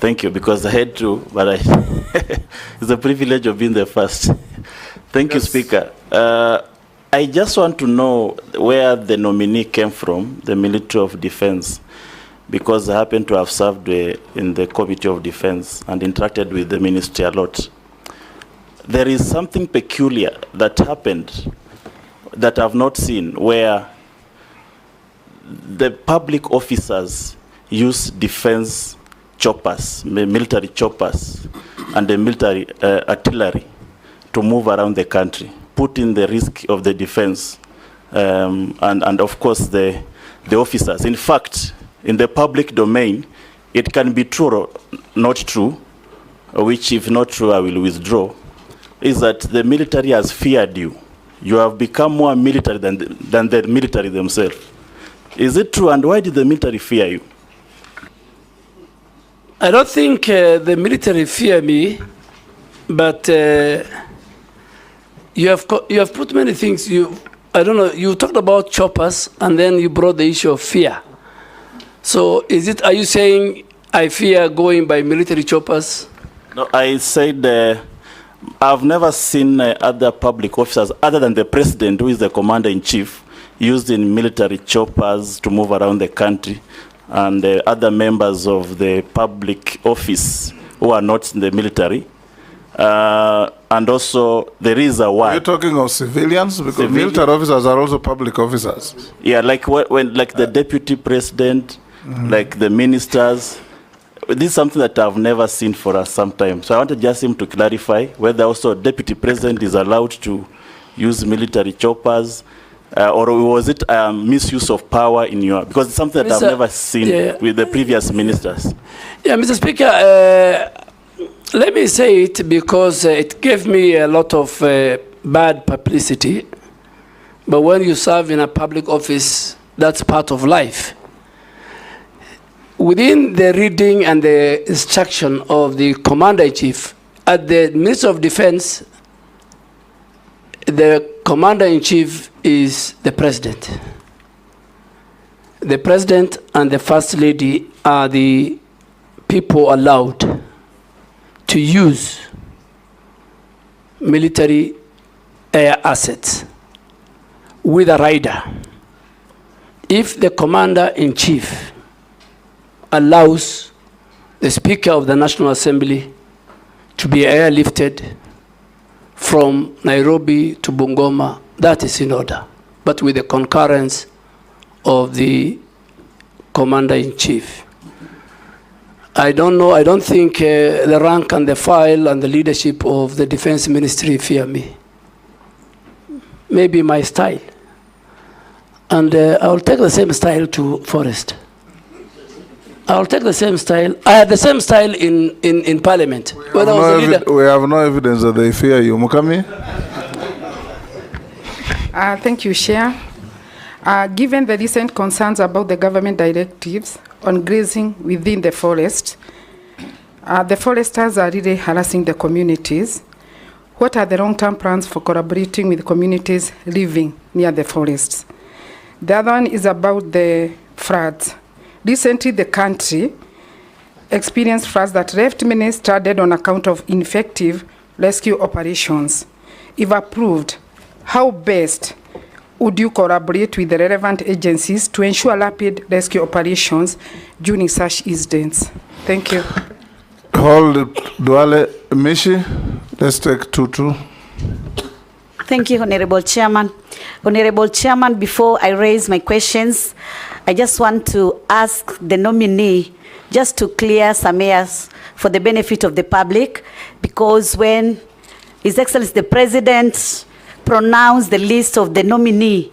Thank you, because I had to, but it's a privilege of being the first. Thank you, Speaker. I just want to know where the nominee came from, the Military of Defense, because I happen to have served in the Committee of Defense and interacted with the ministry a lot. There is something peculiar that happened that I've not seen, where the public officers use defense choppers, military choppers, and the military artillery to move around the country, putting the risk of the defense and of course the officers. In fact, in the public domain, it can be true or not true, which if not true, I will withdraw, is that the military has feared you. You have become more military than the military themselves. Is it true, and why did the military fear you? I don't think the military fear me, but you have put many things. I don't know. You talked about choppers, and then you brought the issue of fear. So, are you saying I fear going by military choppers? No, I said I've never seen other public officers other than the president, who is the commander-in-chief, using military choppers to move around the country, and other members of the public office who are not in the military. And also, there is a war. Are you talking of civilians? Because military officers are also public officers. Yeah, like when the deputy president, like the ministers. This is something that I've never seen for some time. So I wanted just him to clarify whether also deputy president is allowed to use military choppers, or was it misuse of power in your, because it's something that I've never seen with the previous ministers. Yeah, Mr. Speaker, let me say it because it gave me a lot of bad publicity. But when you serve in a public office, that's part of life. Within the reading and the instruction of the Commander-in-Chief, at the Ministry of Defense, the Commander-in-Chief is the President. The President and the First Lady are the people allowed to use military air assets with a rider. If the Commander-in-Chief allows the Speaker of the National Assembly to be airlifted from Nairobi to Bungoma, that is in order, but with the concurrence of the Commander-in-Chief. I don't know, I don't think the rank and the file and the leadership of the Defense Ministry fear me. Maybe my style. And I'll take the same style to Forest. I'll take the same style. I had the same style in Parliament. We have no evidence that they fear you. Mukami? Thank you, Chair. Given the recent concerns about the government directives on grazing within the forest foresters are really harassing the communities. What are the long-term plans for collaborating with communities living near the forests? The other one is about the floods. Recently, the country experienced floods that left many stranded on account of ineffective rescue operations. If approved, how best would you collaborate with the relevant agencies to ensure rapid rescue operations during such incidents? Thank you. Hold it, Duale. Mishi, let's take 2-2. Thank you, Honorable Chairman. Honorable Chairman, before I raise my questions, I just want to ask the nominee just to clear some airs for the benefit of the public, because when His Excellency the President pronounced the list of the nominee,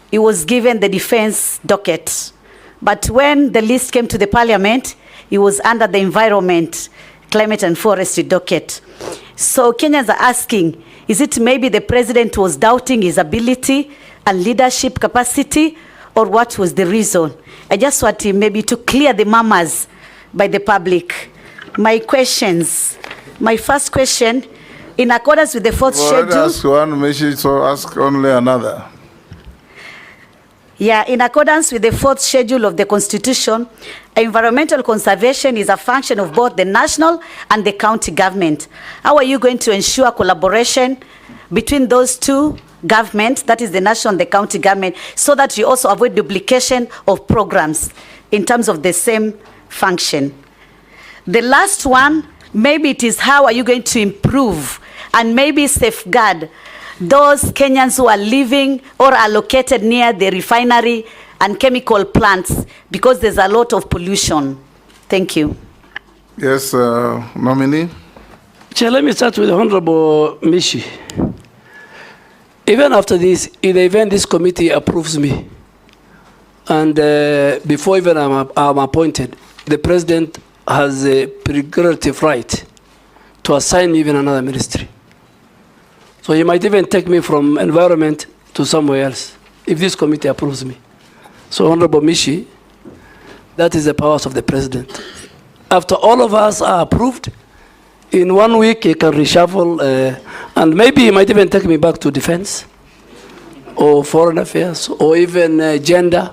he was given the defense docket. But when the list came to the Parliament, he was under the environment, climate and forestry docket. So Kenyans are asking, is it maybe the President was doubting his ability and leadership capacity, or what was the reason? I just want him maybe to clear the murmurs by the public. My questions. My first question, in accordance with the fourth schedule. Ask one, Mishi, so ask only another. Yeah, in accordance with the 4th schedule of the Constitution, environmental conservation is a function of both the national and the county government. How are you going to ensure collaboration between those two governments, that is the national and the county government, so that you also avoid duplication of programs in terms of the same function? The last one, maybe it is how are you going to improve and maybe safeguard those Kenyans who are living or are located near the refinery and chemical plants, because there's a lot of pollution. Thank you. Yes, nominee. Chair, let me start with Honorable Mishi. Even after this, in the event this committee approves me, and before even I'm appointed, the President has a prerogative right to assign me even another ministry. So he might even take me from environment to somewhere else, if this committee approves me. So Honorable Mishi, that is the powers of the President. After all of us are approved, in 1 week he can reshuffle, and maybe he might even take me back to defense, or foreign affairs, or even gender,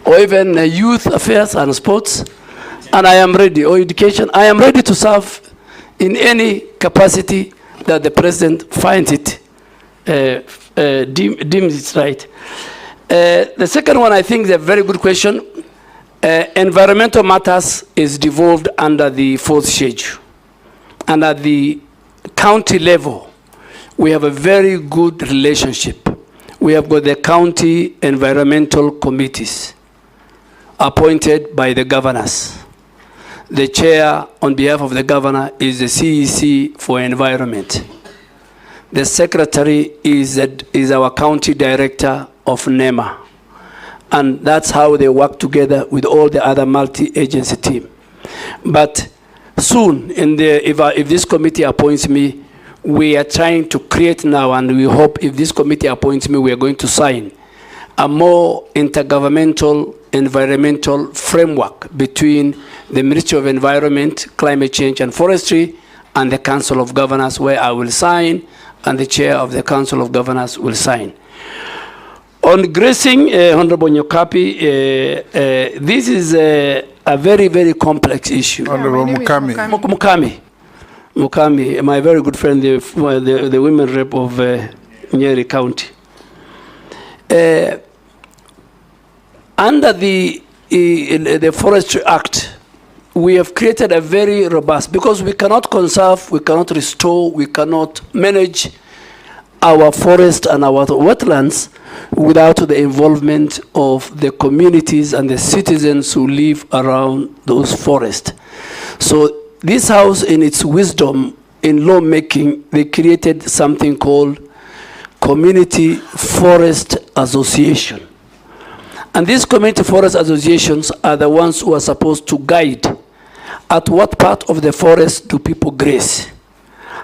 or even youth affairs and sports. And I am ready, or education. I am ready to serve in any capacity that the President finds it, deems it right. The second one, I think, is a very good question. Environmental matters is devolved under the 4th schedule. And at the county level, we have a very good relationship. We have got the county environmental committees appointed by the governors. The chair, on behalf of the governor, is the CEC for environment. The secretary is our county director of NEMA. And that's how they work together with all the other multi-agency team. But soon, if this committee appoints me, we are trying to create now, and we hope if this committee appoints me, we are going to sign a more intergovernmental environmental framework between the Ministry of Environment, Climate Change and Forestry and the Council of Governors, where I will sign and the chair of the Council of Governors will sign. On grazing, Honorable Nyokapi, this is a very, very complex issue. Honorable Mukami. Mukami, my very good friend, the women rep of Nyeri County. Under the Forestry Act, we have created a very robust, because we cannot conserve, we cannot restore, we cannot manage our forest and our wetlands without the involvement of the communities and the citizens who live around those forests. So this house, in its wisdom in lawmaking, they created something called Community Forest Association. And these community forest associations are the ones who are supposed to guide at what part of the forest do people graze?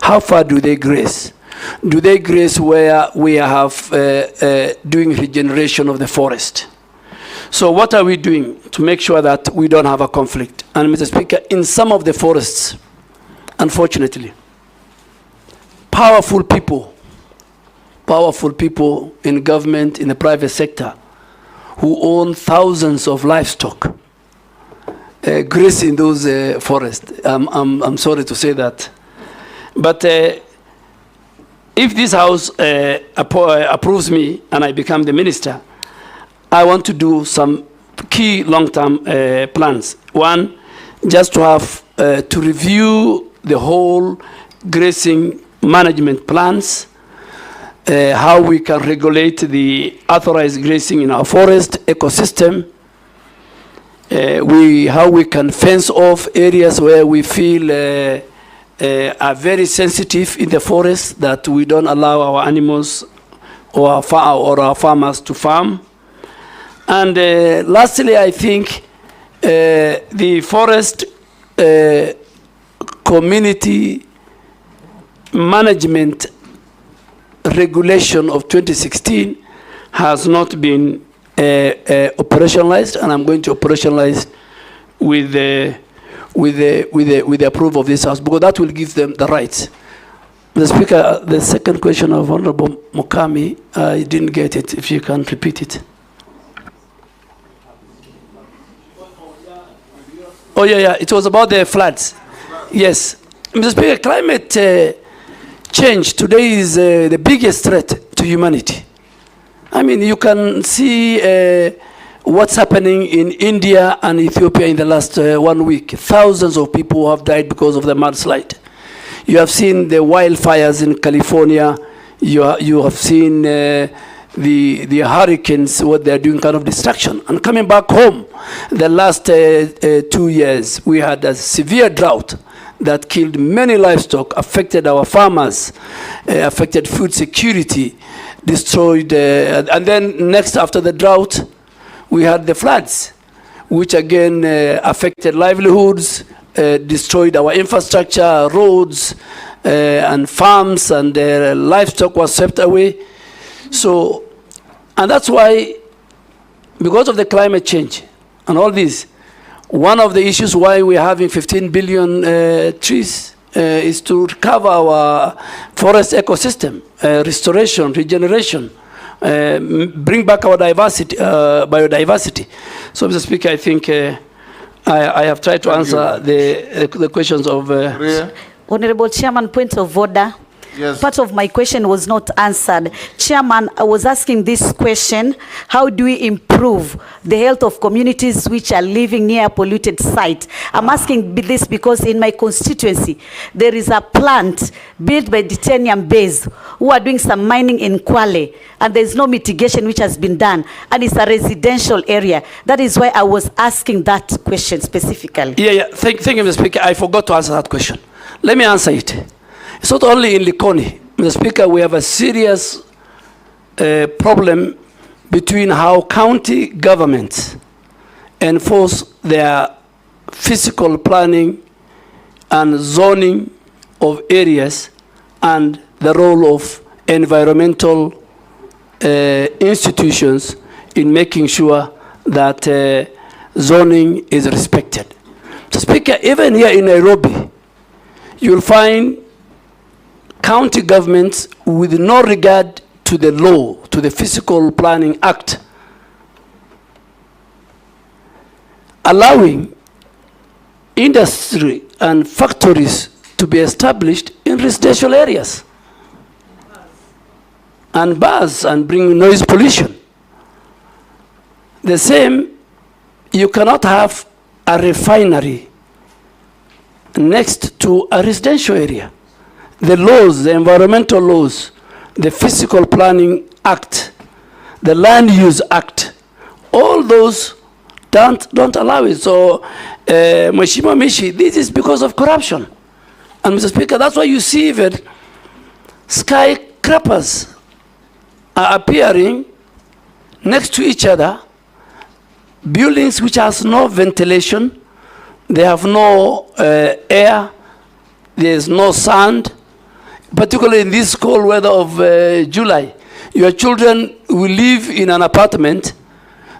How far do they graze? Do they graze where we have doing regeneration of the forest? So what are we doing to make sure that we don't have a conflict? And Mr. Speaker, in some of the forests, unfortunately, powerful people in government, in the private sector, who own thousands of livestock, graze in those forests. I'm sorry to say that. But if this house approves me and I become the minister, I want to do some key long-term plans. One, just to have to review the whole grazing management plans, how we can regulate the authorized grazing in our forest ecosystem, how we can fence off areas where we feel are very sensitive in the forest, that we don't allow our animals or our farmers to farm. And lastly, I think the forest community management regulation of 2016 has not been operationalized, and I'm going to operationalize with the approval of this house, because that will give them the rights. The Speaker, the second question of Honorable Mukami, I didn't get it. If you can repeat it. Oh, yeah. It was about the floods. Yes. Mr. Speaker, climate change today is the biggest threat to humanity. I mean, you can see what's happening in India and Ethiopia in the last 1 week. Thousands of people have died because of the mudslide. You have seen the wildfires in California. You have seen the hurricanes, what they're doing, kind of destruction. And coming back home, the last 2 years, we had a severe drought that killed many livestock, affected our farmers, affected food security, destroyed, and then next after the drought, we had the floods, which again affected livelihoods, destroyed our infrastructure, roads, and farms, and livestock was swept away. So, and that's why, because of the climate change and all this, one of the issues why we're having 15 billion trees is to recover our forest ecosystem, restoration, regeneration, bring back our biodiversity. So, Mr. Speaker, I think I have tried to answer the questions of... Honorable Chairman, point of order. Yes. Part of my question was not answered. Chairman, I was asking this question: how do we improve the health of communities which are living near a polluted site? I'm asking this because in my constituency, there is a plant built by Titanium Base who are doing some mining in Kwale, and there's no mitigation which has been done, and it's a residential area. That is why I was asking that question specifically. Yeah. Thank you, Mr. Speaker. I forgot to answer that question. Let me answer it. It's not only in Likoni, Mr. Speaker, we have a serious problem between how county governments enforce their physical planning and zoning of areas and the role of environmental institutions in making sure that zoning is respected. Mr. Speaker, even here in Nairobi, you'll find county governments with no regard to the law, to the Physical Planning Act, allowing industry and factories to be established in residential areas and bars and bring noise pollution. The same, you cannot have a refinery next to a residential area. The laws, the environmental laws, the Physical Planning Act, the Land Use Act, all those don't allow it. So, Mheshimiwa Mishi, this is because of corruption. And Mr. Speaker, that's why you see that skyscrapers are appearing next to each other, buildings which has no ventilation, they have no air, there's no sand, particularly in this cold weather of July. Your children will live in an apartment,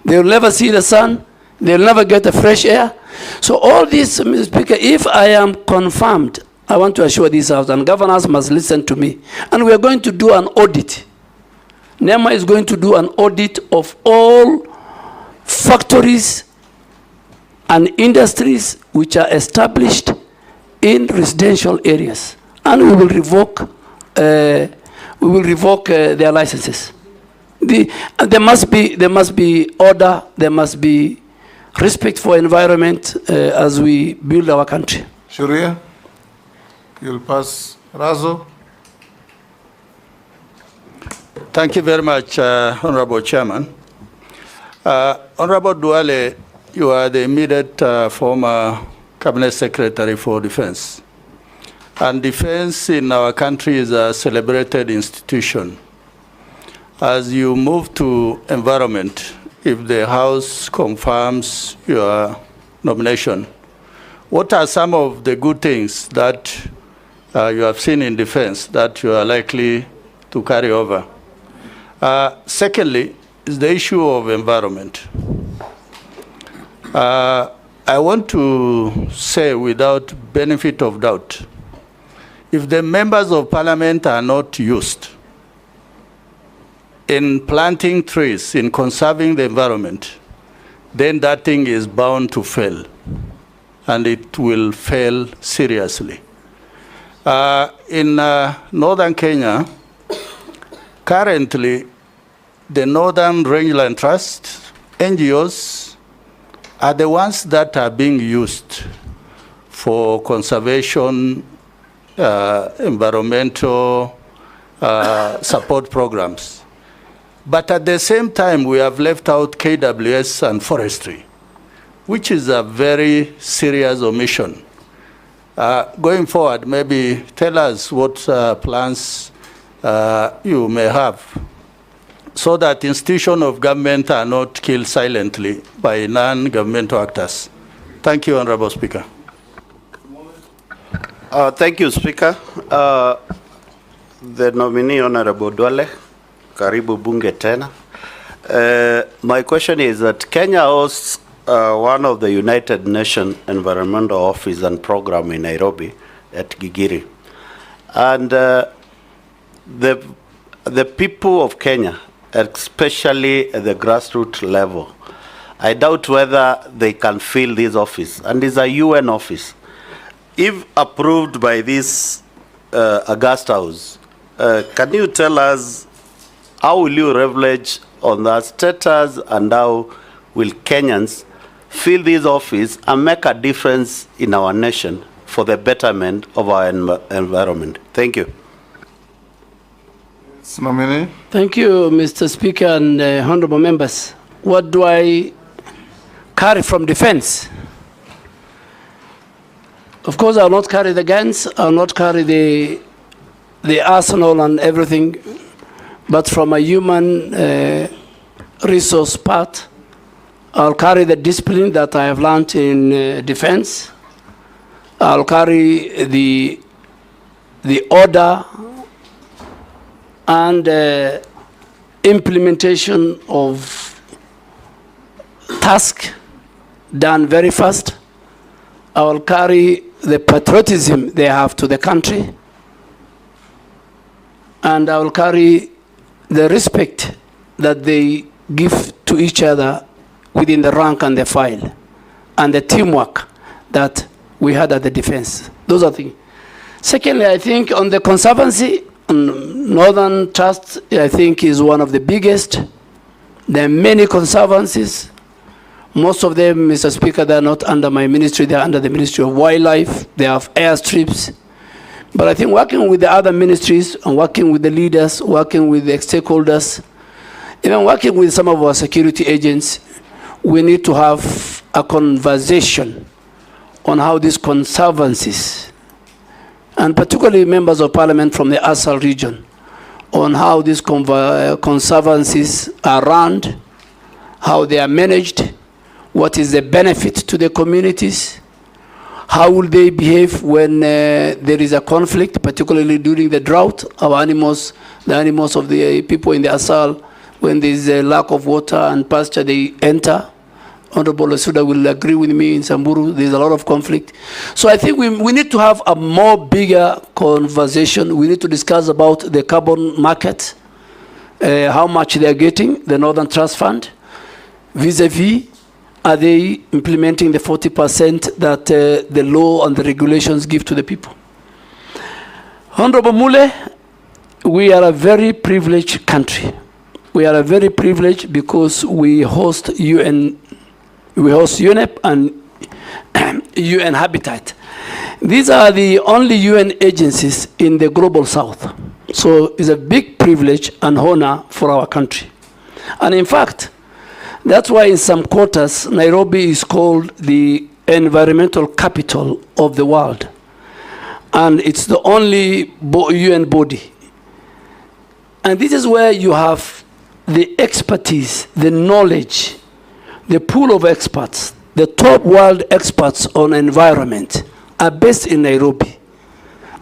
they will never see the sun, they will never get the fresh air. So all this, Mr. Speaker, if I am confirmed, I want to assure this House, and governors must listen to me, and we are going to do an audit. NEMA is going to do an audit of all factories and industries which are established in residential areas, and we will revoke their licenses. There must be order. There must be respect for environment as we build our country. Sharia, you'll pass. Razo. Thank you very much, Honorable Chairman. Honorable Duale, you are the immediate former Cabinet Secretary for Defense. And defense in our country is a celebrated institution. As you move to environment, if the House confirms your nomination, what are some of the good things that you have seen in defense that you are likely to carry over? Secondly, is the issue of environment. I want to say without benefit of doubt, if the members of parliament are not used in planting trees, in conserving the environment, then that thing is bound to fail. and it will fail seriously. In northern Kenya, currently, the Northern Rangeland Trust, NGOs, are the ones that are being used for conservation, environmental support programs. But at the same time, we have left out KWS and forestry, which is a very serious omission. Going forward, maybe tell us what plans you may have so that institutions of government are not killed silently by non-governmental actors. Thank you, Honorable Speaker. Thank you, Speaker. The nominee, Honorable Duale, karibu bunge tena. My question is that Kenya hosts one of the United Nations Environmental Office and Program in Nairobi at Gigiri. And the people of Kenya, especially at the grassroots level, I doubt whether they can fill this office. And it's a UN office. If approved by this August House, can you tell us how will you leverage on that status and how will Kenyans fill this office and make a difference in our nation for the betterment of our environment? Thank you. Nominee. Thank you, Mr. Speaker and honorable members. What do I carry from defense? Of course, I will not carry the guns, I will not carry the arsenal and everything, but from a human resource part, I'll carry the discipline that I have learned in defense. I'll carry the order and implementation of task done very fast. I will carry the patriotism they have to the country, and I will carry the respect that they give to each other within the rank and the file, and the teamwork that we had at the defense. Those are things. Secondly, I think on the conservancy, Northern Trust, I think, is one of the biggest. There are many conservancies. Most of them, Mr. Speaker, they are not under my ministry. They are under the Ministry of Wildlife. They have airstrips. But I think working with the other ministries and working with the leaders, working with the stakeholders, even working with some of our security agents, we need to have a conversation on how these conservancies, and particularly members of parliament from the Asal region, on how these conservancies are run, how they are managed, what is the benefit to the communities, how will they behave when there is a conflict, particularly during the drought. Our animals, the animals of the people in the Asal, when there is a lack of water and pasture, they enter. Honorable Asuda will agree with me in Samburu, there's a lot of conflict. So I think we need to have a more bigger conversation. We need to discuss about the carbon market, how much they are getting, the Northern Trust Fund, vis-a-vis, are they implementing the 40% that the law and the regulations give to the people? Honorable Mule, we are a very privileged country. We are a very privileged because we host UN, we host UNEP and UN Habitat. These are the only UN agencies in the global south. So it's a big privilege and honor for our country. And in fact, that's why in some quarters, Nairobi is called the environmental capital of the world. And it's the only UN body. And this is where you have the expertise, the knowledge, the pool of experts, the top world experts on environment are based in Nairobi.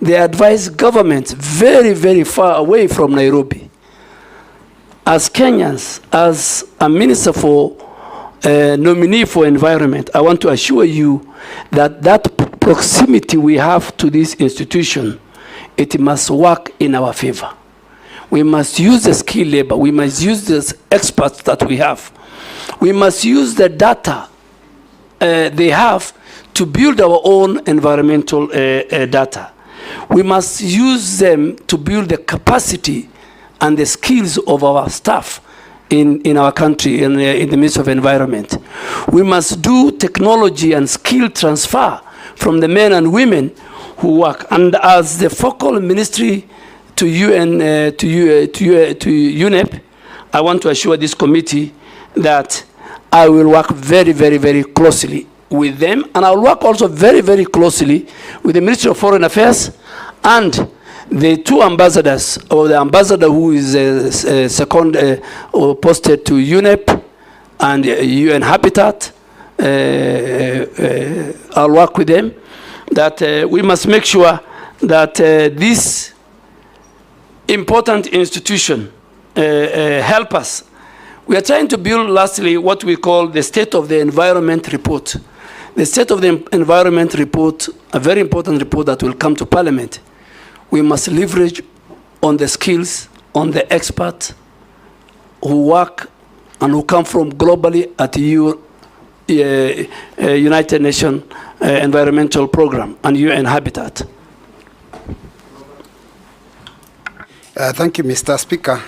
They advise governments very, very far away from Nairobi. As Kenyans, as a minister for nominee for environment, I want to assure you that that proximity we have to this institution, it must work in our favor. We must use the skilled labor. We must use the experts that we have. We must use the data they have to build our own environmental data. We must use them to build the capacity and the skills of our staff in our country, in the midst of environment. We must do technology and skill transfer from the men and women who work. And as the focal ministry to UNEP, I want to assure this committee that I will work very, very, very closely with them, and I will work also very, very closely with the Ministry of Foreign Affairs and the two ambassadors, or the ambassador who is posted to UNEP and UN Habitat. I'll work with them, that we must make sure that this important institution help us. We are trying to build, lastly, what we call the State of the Environment Report. The State of the Environment Report, a very important report that will come to Parliament. We must leverage on the skills, on the experts who work and who come from globally at the United Nations Environmental Program and UN Habitat. Thank you, Mr. Speaker.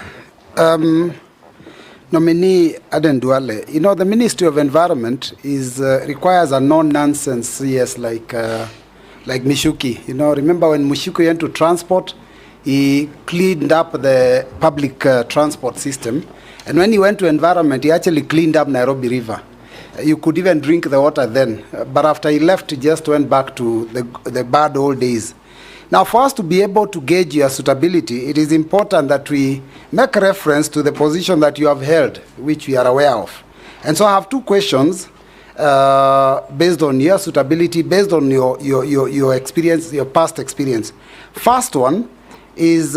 Nominee Aden Duale, you know, the Ministry of Environment requires a no-nonsense CS like Mishuki. You know, remember when Mishuki went to transport, he cleaned up the public transport system. And when he went to environment, he actually cleaned up Nairobi River. You could even drink the water then. But after he left, he just went back to the bad old days. Now, for us to be able to gauge your suitability, it is important that we make reference to the position that you have held, which we are aware of. And so I have two questions based on your suitability, based on your experience, your past experience. First one is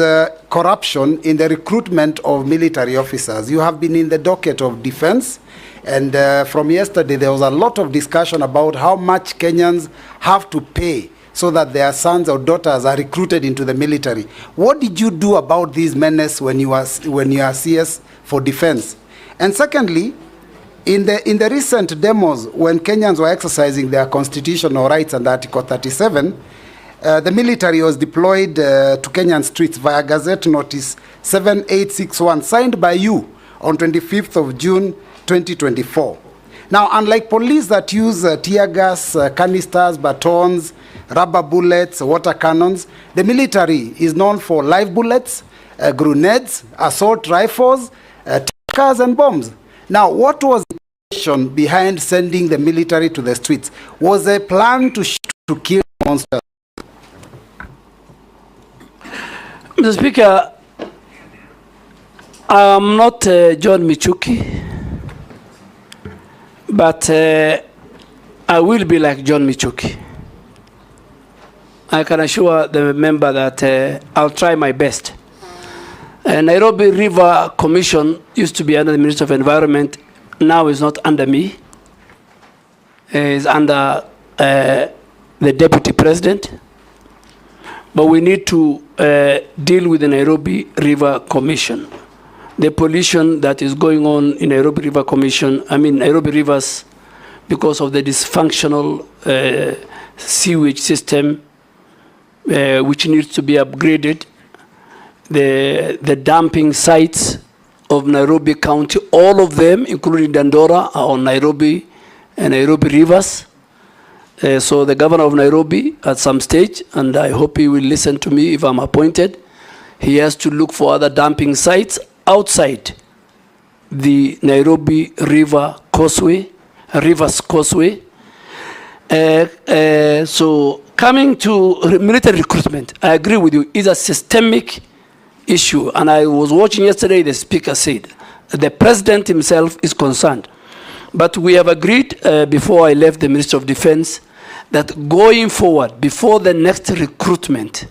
corruption in the recruitment of military officers. You have been in the docket of defense, and from yesterday there was a lot of discussion about how much Kenyans have to pay so that their sons or daughters are recruited into the military. What did you do about these menace when you are CS for defense? And secondly, in the recent demos, when Kenyans were exercising their constitutional rights under Article 37, the military was deployed to Kenyan streets via Gazette Notice 7861, signed by you on 25th of June 2024. Now, unlike police that use tear gas, canisters, batons, rubber bullets, water cannons, the military is known for live bullets, grenades, assault rifles, cars and bombs. Now, what was the intention behind sending the military to the streets? Was a plan to kill monsters? Mr. Speaker, I'm not John Michuki, but I will be like John Michuki. I can assure the member that I'll try my best. Nairobi River Commission used to be under the Ministry of Environment. Now it's not under me. It's under the Deputy President. But we need to deal with the Nairobi River Commission. The pollution that is going on in Nairobi River Commission, Nairobi rivers, because of the dysfunctional sewage system, which needs to be upgraded. The dumping sites of Nairobi County, all of them, including Dandora, are on Nairobi and Nairobi rivers. So the governor of Nairobi, at some stage, and I hope he will listen to me if I'm appointed, he has to look for other dumping sites outside the Nairobi River's Causeway. So coming to military recruitment, I agree with you, it's a systemic issue. And I was watching yesterday, the speaker said, the president himself is concerned. But we have agreed before I left the Ministry of Defense that going forward, before the next recruitment,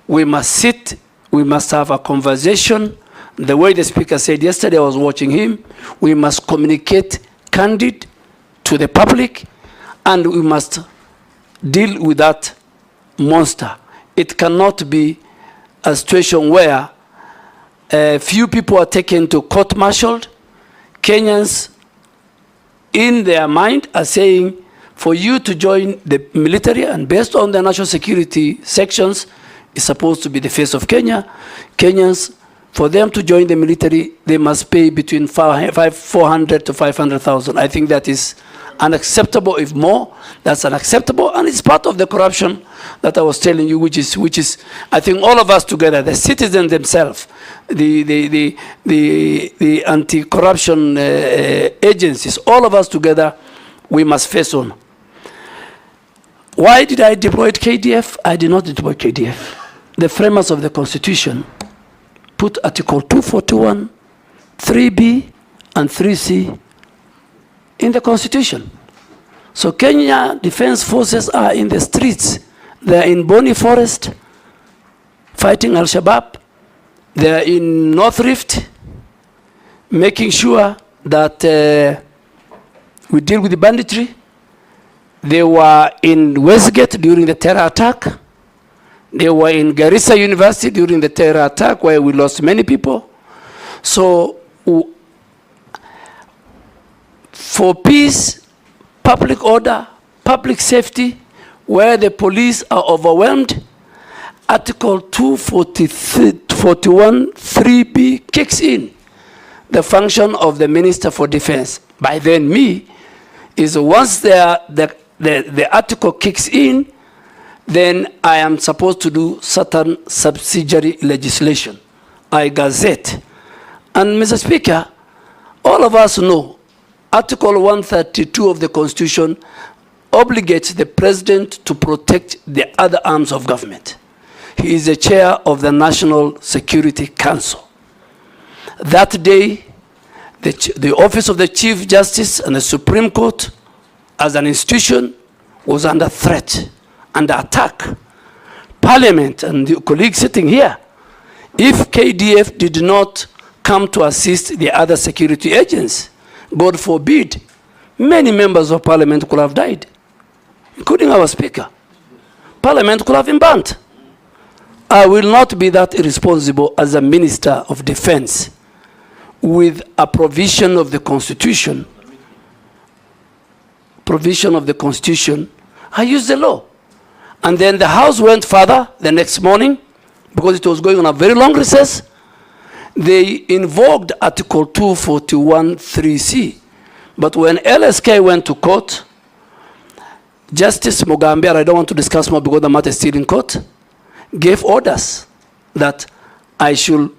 we must sit, we must have a conversation. The way the speaker said yesterday, I was watching him, we must communicate candid to the public, and we must deal with that monster. It cannot be a situation where few people are taken to court-martialed. Kenyans, in their mind, are saying, for you to join the military, and based on the national security sections, is supposed to be the face of Kenya. Kenyans, for them to join the military, they must pay between 400 to 500,000. I think that is unacceptable. If more, that's unacceptable, and it's part of the corruption that I was telling you, which is I think all of us together, the citizens themselves, the anti-corruption agencies, all of us together, we must face on. Why did I deploy KDF? I did not deploy KDF. The framers of the Constitution put Article 241, 3B, and 3C in the Constitution. So Kenya Defense Forces are in the streets. They're in Boni Forest fighting Al-Shabaab. They're in North Rift making sure that we deal with the banditry. They were in Westgate during the terror attack. They were in Garissa University during the terror attack where we lost many people. So for peace, public order, public safety, where the police are overwhelmed, Article 241 3B kicks in the function of the Minister for Defense. By then, me, is once the article kicks in, then I am supposed to do certain subsidiary legislation. I gazette. And Mr. Speaker, all of us know Article 132 of the Constitution obligates the President to protect the other arms of government. He is the chair of the National Security Council. That day, the Office of the Chief Justice and the Supreme Court as an institution was under threat, under attack. Parliament and the colleagues sitting here, if KDF did not come to assist the other security agents, God forbid, many members of Parliament could have died, including our Speaker. Parliament could have been burnt. I will not be that irresponsible as a Minister of Defense with a provision of the Constitution. I used the law. And then the House went further the next morning, because it was going on a very long recess. They invoked Article 241 3C. But when LSK went to court, Justice Mugambi, I don't want to discuss more because the matter is still in court, gave orders that I should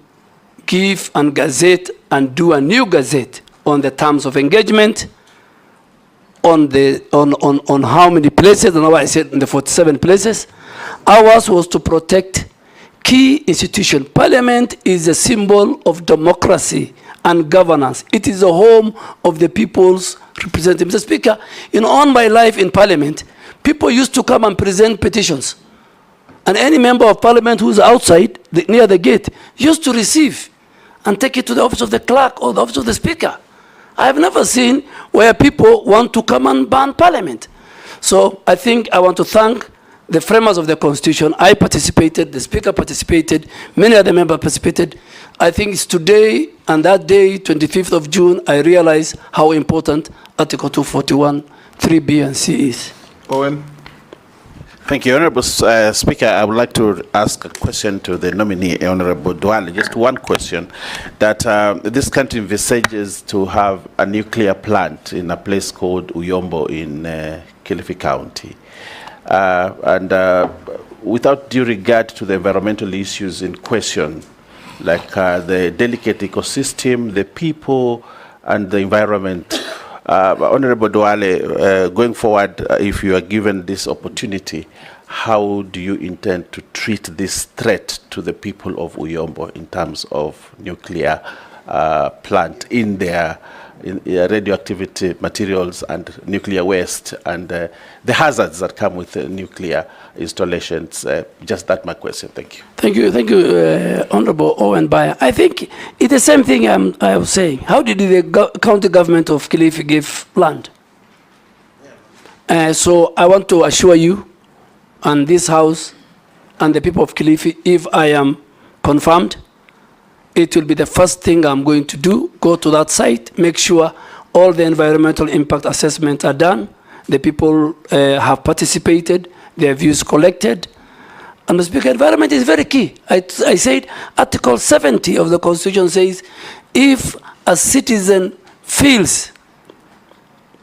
give and gazette and do a new gazette on the terms of engagement, on how many places, and I said in the 47 places. Ours was to protect key institutions. Parliament is a symbol of democracy and governance. It is the home of the people's representatives. Mr. Speaker, all my life in Parliament, people used to come and present petitions. And any member of Parliament who's outside, near the gate, used to receive and take it to the office of the clerk or the office of the Speaker. I have never seen where people want to come and ban Parliament. So I think I want to thank the framers of the Constitution. I participated, the Speaker participated, many other members participated. I think it's today and that day, 25th of June, I realized how important Article 241, 3B and C is. Owen. Thank you, Honorable Speaker. I would like to ask a question to the nominee, Honorable Duale. Just one question, that this country envisages to have a nuclear plant in a place called Uyombo in Kilifi County. Without due regard to the environmental issues in question, like the delicate ecosystem, the people, and the environment, Honorable Duale, going forward, if you are given this opportunity, how do you intend to treat this threat to the people of Uyombo in terms of nuclear plant in their radioactivity materials and nuclear waste and the hazards that come with nuclear installations? Just that my question. Thank you. Thank you, Honorable Owen Baya. I think it's the same thing I was saying. How did the county government of Kilifi give land? So I want to assure you and this House and the people of Kilifi, if I am confirmed, it will be the first thing I'm going to do, go to that site, make sure all the environmental impact assessments are done, The people have participated, their views collected. And the Speaker, environment is very key. I said Article 70 of the Constitution says, if a citizen feels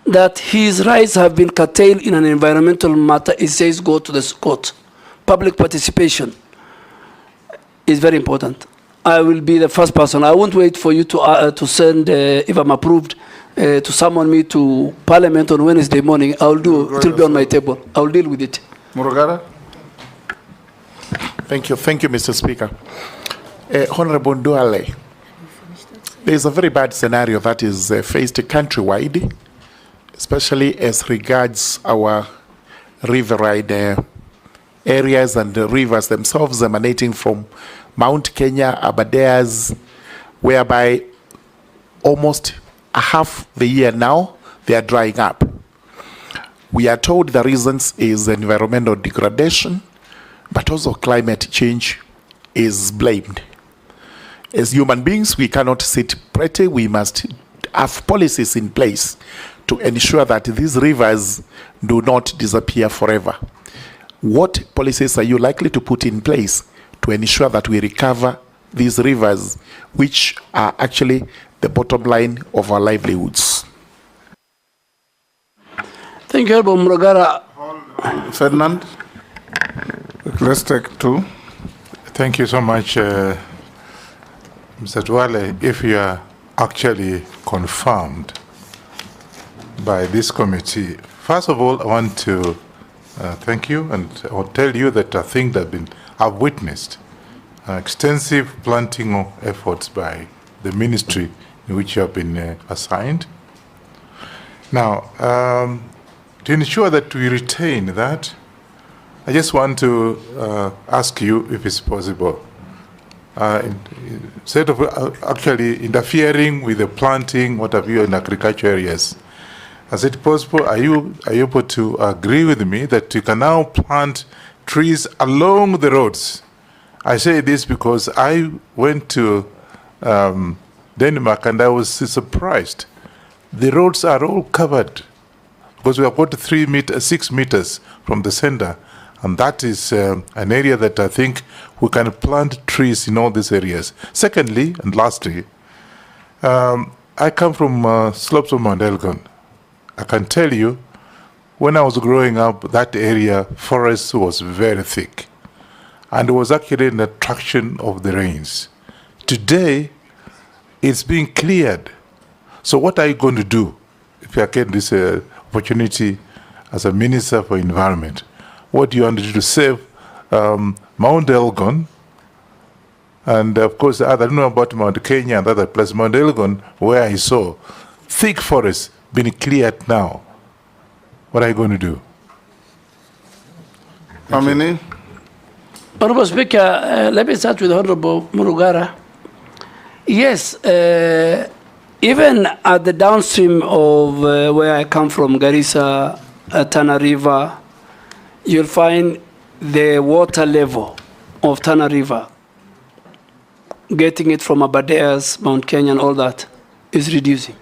that his rights have been curtailed in an environmental matter, it says go to the court. Public participation is very important. I will be the first person. I won't wait for you to send, if I'm approved, to summon me to Parliament on Wednesday morning. I'll do it. It will be on my table. I'll deal with it. Murugara? Thank you, Mr. Speaker. Honorable Duale, there is a very bad scenario that is faced countrywide, especially as regards our riverine areas and the rivers themselves emanating from Mount Kenya, Aberdares, whereby almost a half the year now they are drying up. We are told the reasons is environmental degradation, but also climate change is blamed. As human beings, we cannot sit pretty. We must have policies in place to ensure that these rivers do not disappear forever. What policies are you likely to put in place to ensure that we recover these rivers, which are actually the bottom line of our livelihoods? Thank you, Honorable Murugara. Ferdinand? Let's take two. Thank you so much, Mr. Duale. If you are actually confirmed by this committee, first of all, I want to thank you, and I will tell you that I think that I've witnessed extensive planting of efforts by the ministry in which you have been assigned. Now, to ensure that we retain that, I just want to ask you if it's possible, instead of actually interfering with the planting, what have you, in agriculture areas, is it possible, are you able to agree with me that you can now plant trees along the roads? I say this because I went to Denmark and I was surprised. The roads are all covered because we have got 6 meters from the center. And that is an area that I think we can plant trees in all these areas. Secondly, and lastly, I come from slopes of Mount Elgon. I can tell you, when I was growing up, that area, forest was very thick. And it was actually an attraction of the rains. Today, it's being cleared. So what are you going to do if you get this opportunity as a Minister for Environment? What do you want to do to save Mount Elgon? And of course, I don't know about Mount Kenya and other places. Mount Elgon, where I saw thick forests being cleared now. What are you going to do? Amini? Honorable Speaker, let me start with Honorable Murugara. Yes, even at the downstream of where I come from, Garissa, Tana River, you'll find the water level of Tana River, getting it from Aberdares, Mount Kenya, and all that, is reducing.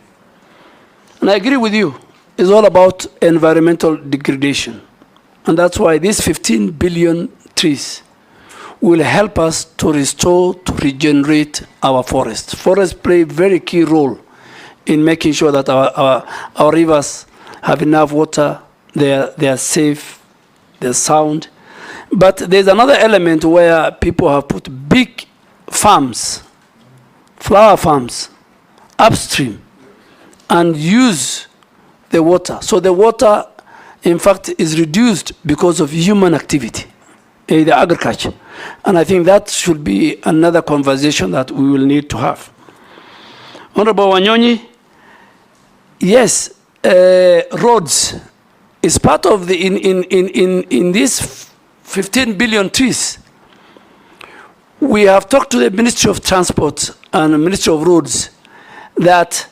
And I agree with you. It's all about environmental degradation. And that's why these 15 billion trees will help us to restore, to regenerate our forests. Forests play a very key role in making sure that our rivers have enough water, they are safe, they're sound. But there's another element where people have put big farms, flower farms, upstream, and use the water. So the water, in fact, is reduced because of human activity, the agriculture. And I think that should be another conversation that we will need to have. Honorable Wanyonyi, yes, roads is part of the, in these 15 billion trees. We have talked to the Ministry of Transport and the Ministry of Roads that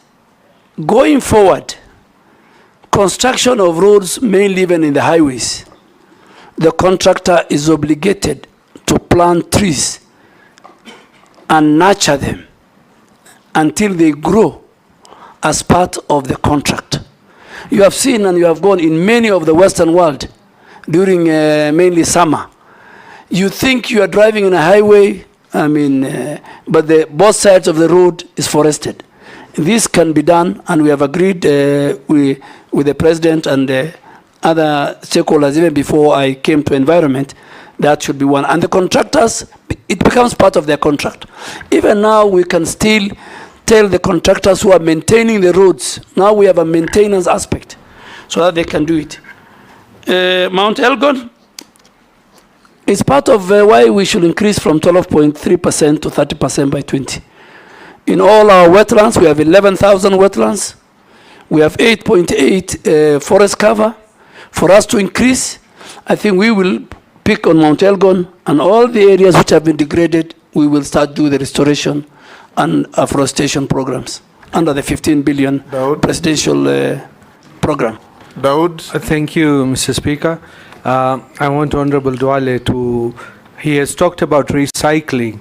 going forward, construction of roads, mainly even in the highways, the contractor is obligated to plant trees and nurture them until they grow as part of the contract. You have seen and you have gone in many of the Western world during mainly summer. You think you are driving on a highway, but both sides of the road is forested. This can be done, and we have agreed with the president and other stakeholders even before I came to environment. That should be one. And the contractors, it becomes part of their contract. Even now, we can still tell the contractors who are maintaining the roads, now we have a maintenance aspect, so that they can do it. Mount Elgon is part of why we should increase from 12.3% to 30% by 20. In all our wetlands, we have 11,000 wetlands. We have 8.8 forest cover. For us to increase, I think we will pick on Mount Elgon and all the areas which have been degraded, we will start do the restoration and afforestation programs under the 15 billion presidential program. Daud. Thank you, Mr. Speaker. I want Honorable Duale he has talked about recycling,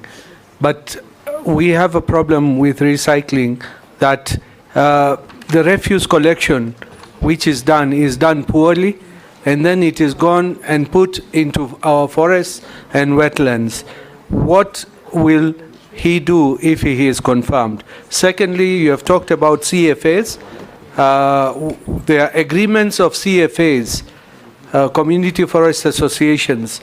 but we have a problem with recycling that the refuse collection which is done poorly, and then it is gone and put into our forests and wetlands. What will he do if he is confirmed? Secondly, you have talked about CFAs. There are agreements of CFAs, Community Forest Associations,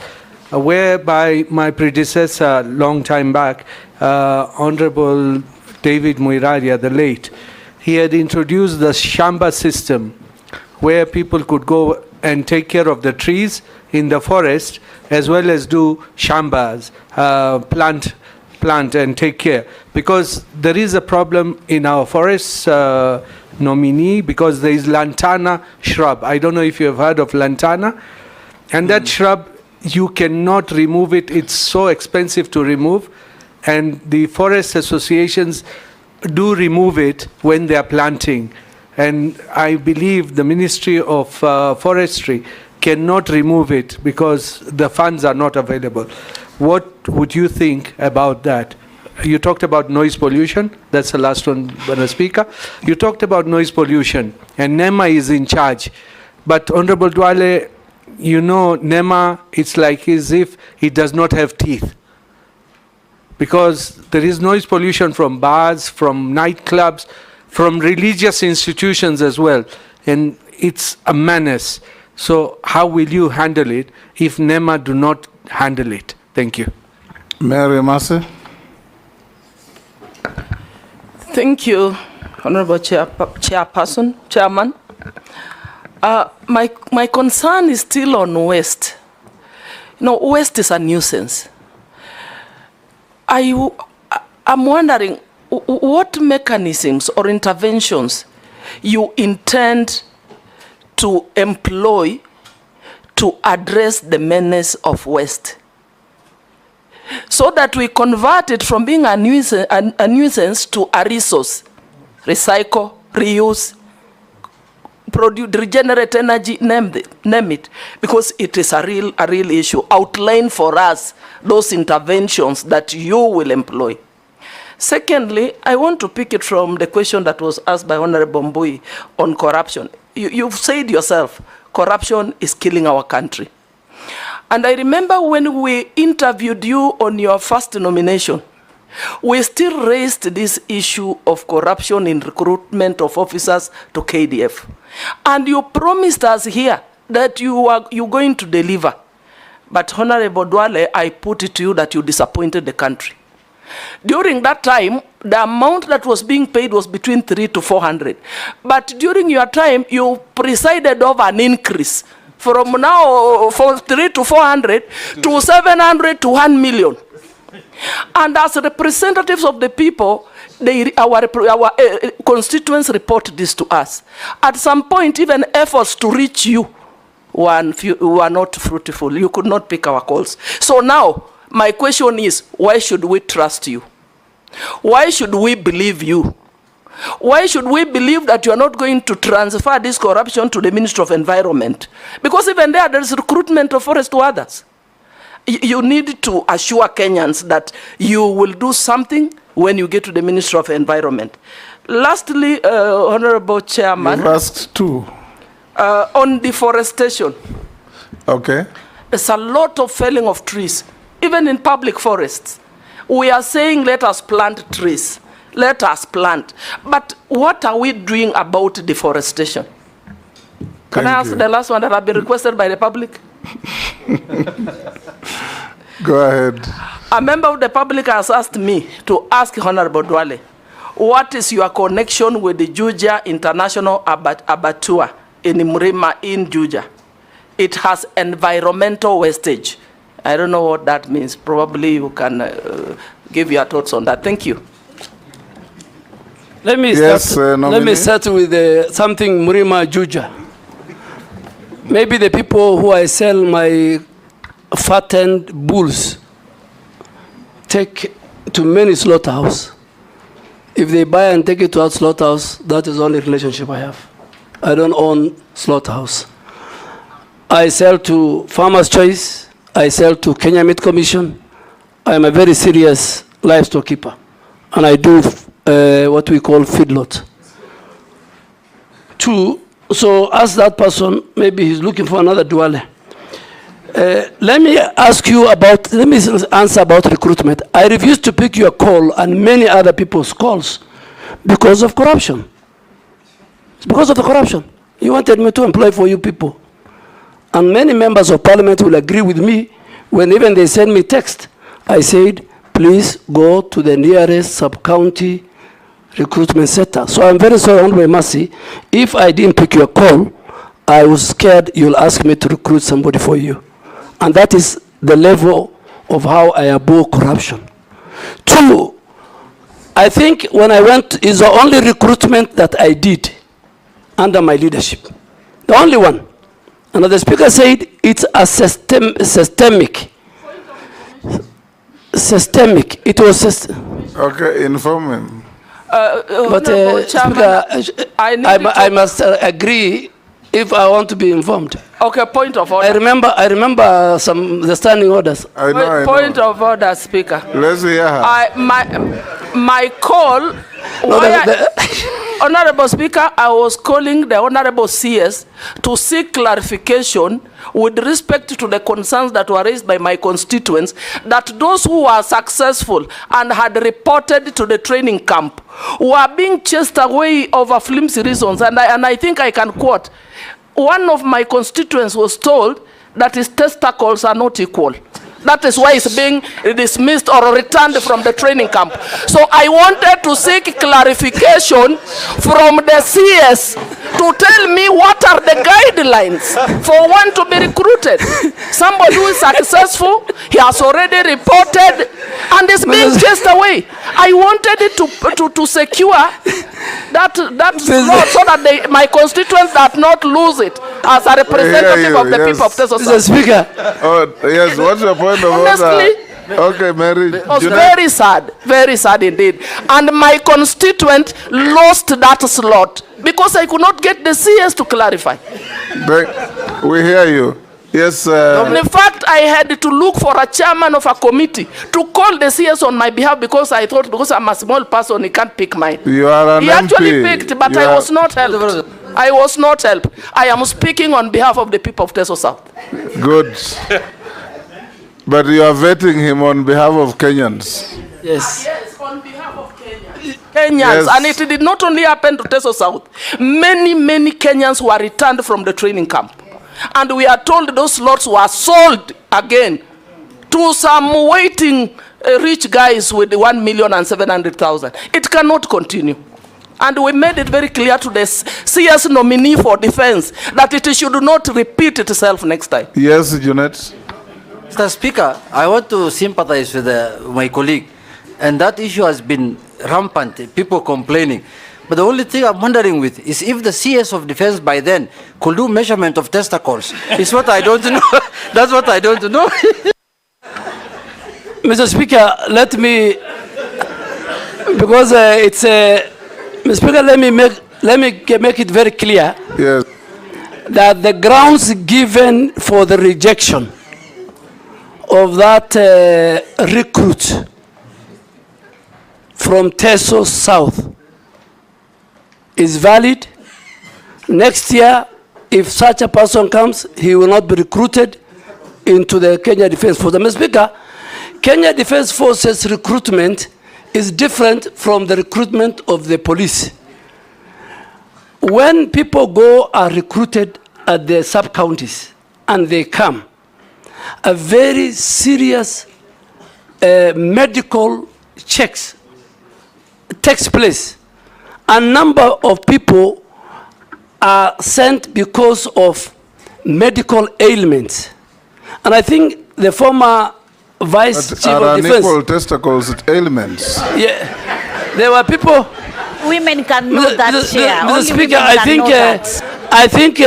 whereby my predecessor, long time back, Honorable David Muiraria, the late, he had introduced the shamba system, where people could go and take care of the trees in the forest, as well as do shambas, plant and take care. Because there is a problem in our forests, nominee, because there is lantana shrub. I don't know if you have heard of lantana. And that shrub, you cannot remove it. It's so expensive to remove. And the forest associations do remove it when they are planting. And I believe the Ministry of Forestry cannot remove it because the funds are not available. What would you think about that? You talked about noise pollution. That's the last one, Mr. Speaker. You talked about noise pollution, and NEMA is in charge. But Honorable Duale, you know, NEMA, it's like as if it does not have teeth. Because there is noise pollution from bars, from nightclubs, from religious institutions as well. And it's a menace. So how will you handle it if NEMA do not handle it? Thank you. Mary Massey. Thank you, Honorable Chairman. My concern is still on waste. You know, waste is a nuisance. I'm wondering what mechanisms or interventions you intend to employ to address the menace of waste, so that we convert it from being a nuisance to a resource. Recycle, reuse, produce, regenerate energy, name it, because it is a real issue. Outline for us those interventions that you will employ. Secondly, I want to pick it from the question that was asked by Honorable Mbui on corruption. You've said yourself, corruption is killing our country. And I remember when we interviewed you on your first nomination, we still raised this issue of corruption in recruitment of officers to KDF. And you promised us here that you're going to deliver. But Honorable Duale, I put it to you that you disappointed the country. During that time, the amount that was being paid was between 300 to 400. But during your time, you presided over an increase from now from 300 to 400 to 700 to 1 million. And as representatives of the people, our constituents report this to us. At some point, even efforts to reach you were not fruitful. You could not pick our calls. So now, my question is, why should we trust you? Why should we believe you? Why should we believe that you are not going to transfer this corruption to the Ministry of Environment? Because even there is recruitment of forest to others. You need to assure Kenyans that you will do something when you get to the Ministry of Environment. Lastly, Honorable Chairman. You've asked two. On deforestation, Okay. there's a lot of felling of trees, even in public forests. We are saying, let us plant trees. Let us plant. But what are we doing about deforestation? Can I ask the last one that have been requested by the public? Go ahead. A member of the public has asked me to ask Honorable Duale, what is your connection with the Juja International Abattoir in Mrima in Juja? It has environmental wastage. I don't know what that means. Probably you can give your thoughts on that. Thank you. Let me start with something Mrima Juja. Maybe the people who I sell my fattened bulls take to many slaughterhouse. If they buy and take it to our slaughterhouse, that is the only relationship I have. I don't own slaughterhouse. I sell to Farmers Choice. I sell to Kenya Meat Commission. I am a very serious livestock keeper, and I do what we call feedlot. So ask that person, maybe he's looking for another Duale. Let me answer about recruitment. I refuse to pick your call and many other people's calls because of corruption. It's because of the corruption. You wanted me to employ for you people. And many members of parliament will agree with me when even they send me text. I said, please go to the nearest sub-county recruitment center. So I'm very sorry, Honorable Mercy, if I didn't pick your call, I was scared you'll ask me to recruit somebody for you. And that is the level of how I abhor corruption. 2, I think when I went, is the only recruitment that I did under my leadership. The only one. And the speaker said it's a systemic. It was Okay, inform him. But Speaker, I must agree if I want to be informed. Okay, point of order. I remember the standing orders. I know. Point of order, Speaker. Let's hear her. My call. Honorable Speaker, I was calling the Honorable CS to seek clarification with respect to the concerns that were raised by my constituents, that those who were successful and had reported to the training camp were being chased away over flimsy reasons. And I think I can quote, one of my constituents was told that his testicles are not equal. That is why it's being dismissed or returned from the training camp. So I wanted to seek clarification from the CS to tell me what are the guidelines for one to be recruited. Somebody who is successful, he has already reported and is being chased away. I wanted it to secure that slot so that my constituents do not lose it as a representative of the people of Teso South. Speaker. Oh, yes, what's your point of Honestly, order? Okay, Mary. It was very sad indeed. And my constituent lost that slot because I could not get the CS to clarify. We hear you. Yes. In fact, I had to look for a chairman of a committee to call the CS on my behalf because I thought because I'm a small person, he can't pick mine. You are an He actually picked, but I was not helped. I was not helped. I am speaking on behalf of the people of Teso South. Good. But you are vetting him on behalf of Kenyans. Yes. Yes, on behalf of Kenyans. Yes. And it did not only happen to Teso South. Many Kenyans were returned from the training camp. And we are told those slots were sold again to some waiting rich guys with 1,700,000. It cannot continue. And we made it very clear to the CS nominee for defense that it should not repeat itself next time. Yes, Junet. Mr. Speaker, I want to sympathize with my colleague. And that issue has been rampant, people complaining. But the only thing I'm wondering with is if the CS of defense by then could do measurement of testicles. It's what I don't know. That's what I don't know. Mr. Speaker, let me, because it's a, Mr. Speaker, let me make it very clear. Yes. That the grounds given for the rejection of that recruit from Teso South is valid. Next year, if such a person comes, he will not be recruited into the Kenya Defence Force. Mr. Speaker, Kenya Defence Forces recruitment is different from the recruitment of the police. When people go are recruited at the sub-counties and they come, a very serious medical checks takes place. A number of people are sent because of medical ailments. And I think the former Vice Chief of Defense... unequal testicles ailments. Yeah, there were people... Women can know that, Chair. Mr. Speaker, I think,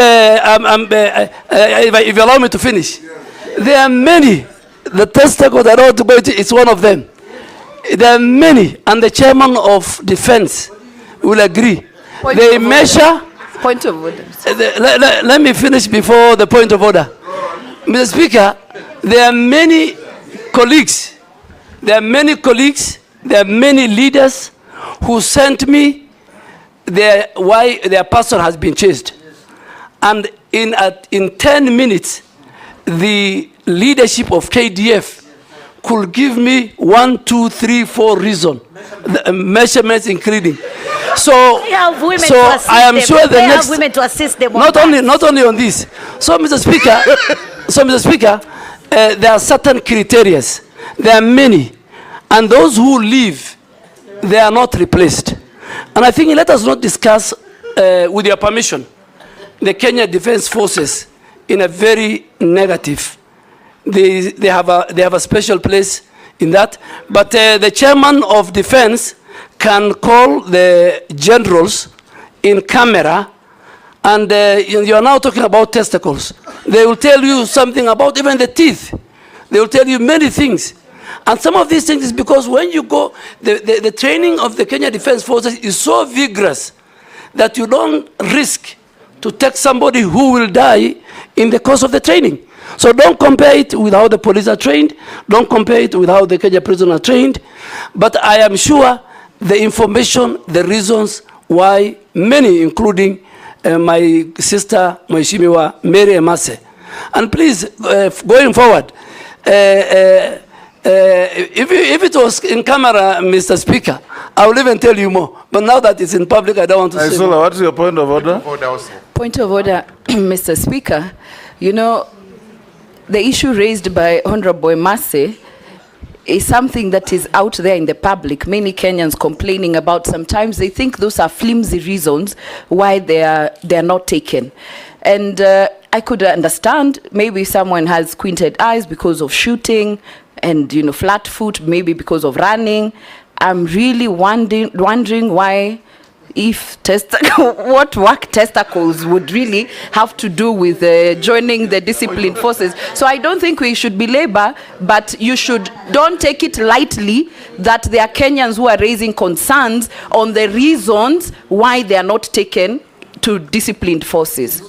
if you allow me to finish, there are many. The testicle that I want to go into is one of them. There are many, and the chairman of defense will agree. They measure... Point of order. Let me finish before the point of order. Mr. Speaker, there are many colleagues, there are many leaders who sent me why their person has been chased. And in 10 minutes, the leadership of KDF could give me 1, 2, 3, 4 reasons, measurements including. So I am sure the next women to assist them not only on this. So Mr. Speaker, there are certain criteria. There are many, and those who leave, they are not replaced. And I think let us not discuss, with your permission, the Kenya Defence Forces in a very negative. They have a special place in that. But the chairman of defense can call the generals in camera, and you are now talking about testicles. They will tell you something about even the teeth. They will tell you many things. And some of these things is because when you go, the training of the Kenya Defence Forces is so vigorous that you don't risk to take somebody who will die in the course of the training. So don't compare it with how the police are trained. Don't compare it with how the Kenya prisoners are trained. But I am sure the information, the reasons why many, including my sister, Mheshimiwa Mary Emase. And please, going forward, if it was in camera, Mr. Speaker, I will even tell you more. But now that it's in public, I don't want to say more. What's your point of order? Point of order, Mr. Speaker. You know, the issue raised by Honorable Emase is something that is out there in the public. Many Kenyans complaining about. Sometimes they think those are flimsy reasons why they are not taken. And I could understand maybe someone has squinted eyes because of shooting and, you know, flat foot, maybe because of running. I'm really wondering why, if what work testicles would really have to do with joining the disciplined forces. So I don't think we should belabor, but you don't take it lightly that there are Kenyans who are raising concerns on the reasons why they are not taken to disciplined forces.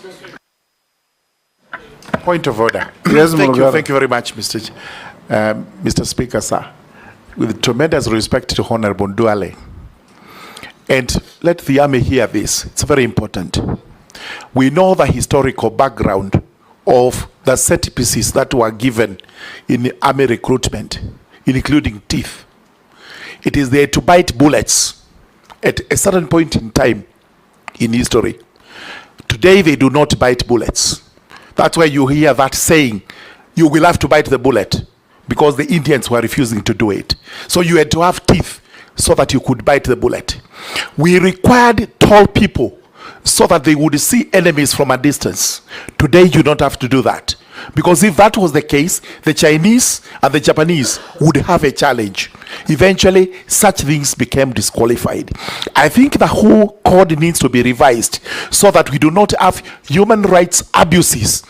Point of order. Yes, thank you very much, Mr. Speaker, sir. With tremendous respect to Honorable Duale, and let the army hear this, it's very important. We know the historical background of the set pieces that were given in army recruitment, including teeth. It is there to bite bullets at a certain point in time in history. Today they do not bite bullets. That's why you hear that saying, you will have to bite the bullet, because the Indians were refusing to do it. So you had to have teeth so that you could bite the bullet. We required tall people so that they would see enemies from a distance. Today you don't have to do that, because if that was the case, the Chinese and the Japanese would have a challenge. Eventually such things became disqualified. I think the whole code needs to be revised so that we do not have human rights abuses.